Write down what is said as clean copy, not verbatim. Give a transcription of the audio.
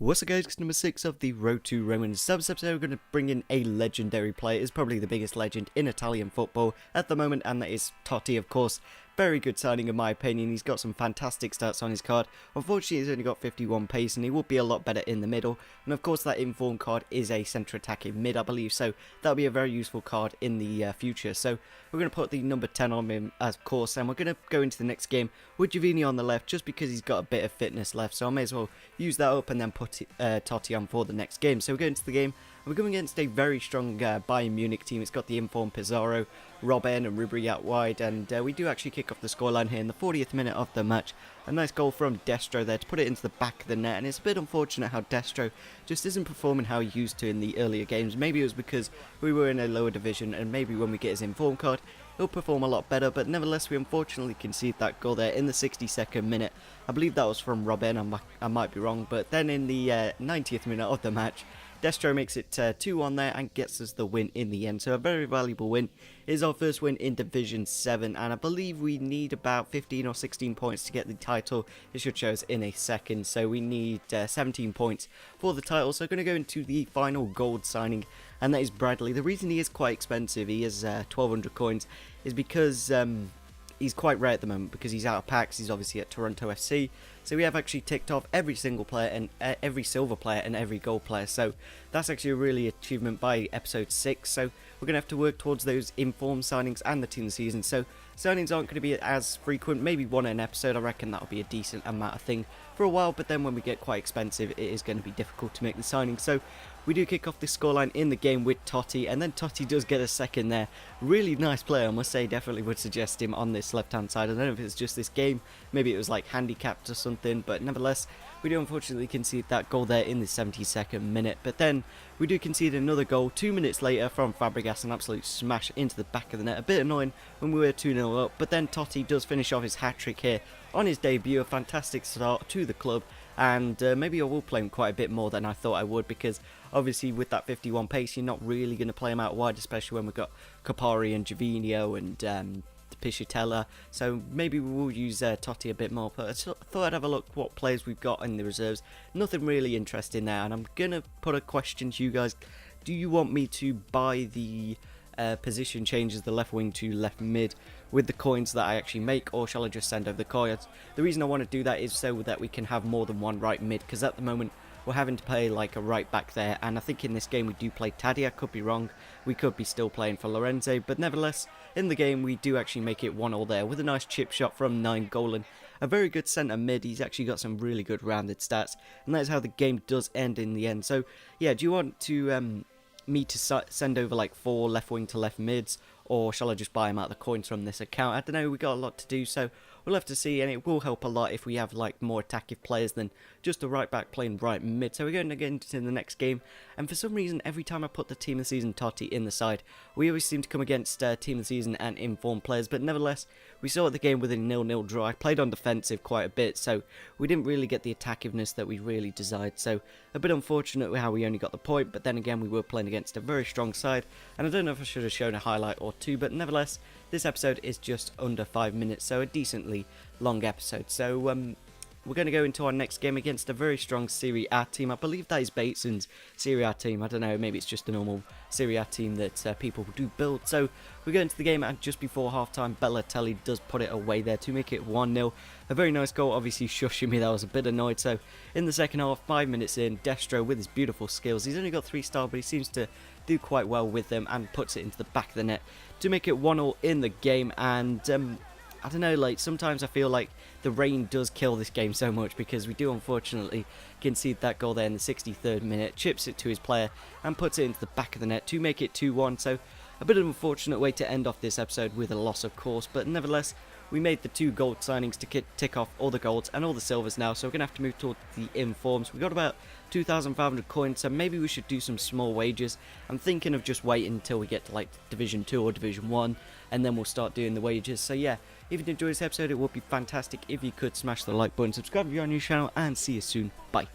What's up guys, it's number 6 of the Road to Roma. Subs episode we're going to bring in a legendary player. It's probably the biggest legend in Italian football at the moment, and that is Totti, of course. Very good signing in my opinion. He's got some fantastic stats on his card. Unfortunately he's only got 51 pace and he will be a lot better in the middle. And of course that inform card is a centre attacking mid, I believe, so that'll be a very useful card in the future. So we're going to put the number 10 on him, of course, and we're going to go into the next game with Giovini on the left just because he's got a bit of fitness left, so I may as well use that up and then put Totti on for the next game. So we're going into the game. We're going against a very strong Bayern Munich team. It's got the informed Pizarro, Robben and Ribery out wide, and we do actually kick off the scoreline here in the 40th minute of the match. A nice goal from Destro there to put it into the back of the net, and it's a bit unfortunate how Destro just isn't performing how he used to in the earlier games. Maybe it was because we were in a lower division, and maybe when we get his inform card he'll perform a lot better, but nevertheless we unfortunately conceded that goal there in the 62nd minute. I believe that was from Robben, I might be wrong, but then in the 90th minute of the match, Destro makes it 2-1 there and gets us the win in the end. So a very valuable win. It is our first win in Division 7, and I believe we need about 15 or 16 points to get the title. It should show us in a second. So we need 17 points for the title. So we're going to go into the final gold signing, and that is Bradley. The reason he is quite expensive, he is 1200 coins, is because he's quite rare at the moment because he's out of packs. He's obviously at Toronto FC. So we have actually ticked off every single player and every silver player and every gold player. So that's actually a really achievement by episode 6. So we're going to have to work towards those informed signings and the team of the season. So signings aren't going to be as frequent. Maybe one an episode. I reckon that'll be a decent amount of thing for a while. But then when we get quite expensive, it is going to be difficult to make the signing. So we do kick off the scoreline in the game with Totti, and then Totti does get a second there. Really nice player, I must say. Definitely would suggest him on this left-hand side. I don't know if it's just this game, maybe it was like handicapped or something, but nevertheless, we do unfortunately concede that goal there in the 72nd minute. But then we do concede another goal 2 minutes later from Fabregas, an absolute smash into the back of the net. A bit annoying when we were 2-0 up, but then Totti does finish off his hat-trick here on his debut. A fantastic start to the club, and maybe I will play him quite a bit more than I thought I would, because obviously with that 51 pace you're not really going to play him out wide, especially when we've got Capari and Jovinio and Piscatella, so maybe we will use Totti a bit more. But I thought I'd have a look what players we've got in the reserves. Nothing really interesting there, and I'm going to put a question to you guys. Do you want me to buy the position changes, the left wing to left mid, with the coins that I actually make, or shall I just send over the coins? The reason I want to do that is so that we can have more than one right mid, because at the moment we're having to play like a right back there, and I think in this game we do play Taddy. I could be wrong, we could be still playing for Lorenzo, but nevertheless in the game we do actually make it 1-1 there with a nice chip shot from Nainggolan. A very good centre mid. He's actually got some really good rounded stats, and that is how the game does end in the end. So yeah, do you want to me to send over like 4 left wing to left mids, or shall I just buy them out of the coins from this account? I don't know, we got a lot to do, so we'll have to see, and it will help a lot if we have like more attacking players than just a right back playing right mid. So we're going to get into the next game, and for some reason every time I put the team of the season Totti in the side, we always seem to come against team of the season and informed players. But nevertheless, we saw the game with a 0-0 draw. I played on defensive quite a bit, so we didn't really get the attackiveness that we really desired. So a bit unfortunate how we only got the point, but then again we were playing against a very strong side, and I don't know if I should have shown a highlight or two, but nevertheless this episode is just under 5 minutes, so a decently long episode. So we're going to go into our next game against a very strong Serie A team. I believe that is Bateson's Serie A team. I don't know, maybe it's just a normal Serie A team that people do build. So we go into the game, and just before half-time, Balotelli does put it away there to make it 1-0. A very nice goal, obviously shushing me, that was a bit annoyed. So in the second half, 5 minutes in, Destro with his beautiful skills. He's only got 3 stars, but he seems to do quite well with them and puts it into the back of the net to make it 1-0 in the game. And I don't know, like sometimes I feel like the rain does kill this game so much, because we do unfortunately concede that goal there in the 63rd minute, chips it to his player and puts it into the back of the net to make it 2-1. So a bit of an unfortunate way to end off this episode with a loss, of course, but nevertheless we made the 2 gold signings to tick off all the golds and all the silvers now, so we're going to have to move towards the informs. We got about 2,500 coins, so maybe we should do some small wages. I'm thinking of just waiting until we get to like Division 2 or Division 1, and then we'll start doing the wages. So yeah, if you enjoyed this episode, it would be fantastic if you could smash the like button, subscribe if you're on your channel, and see you soon. Bye.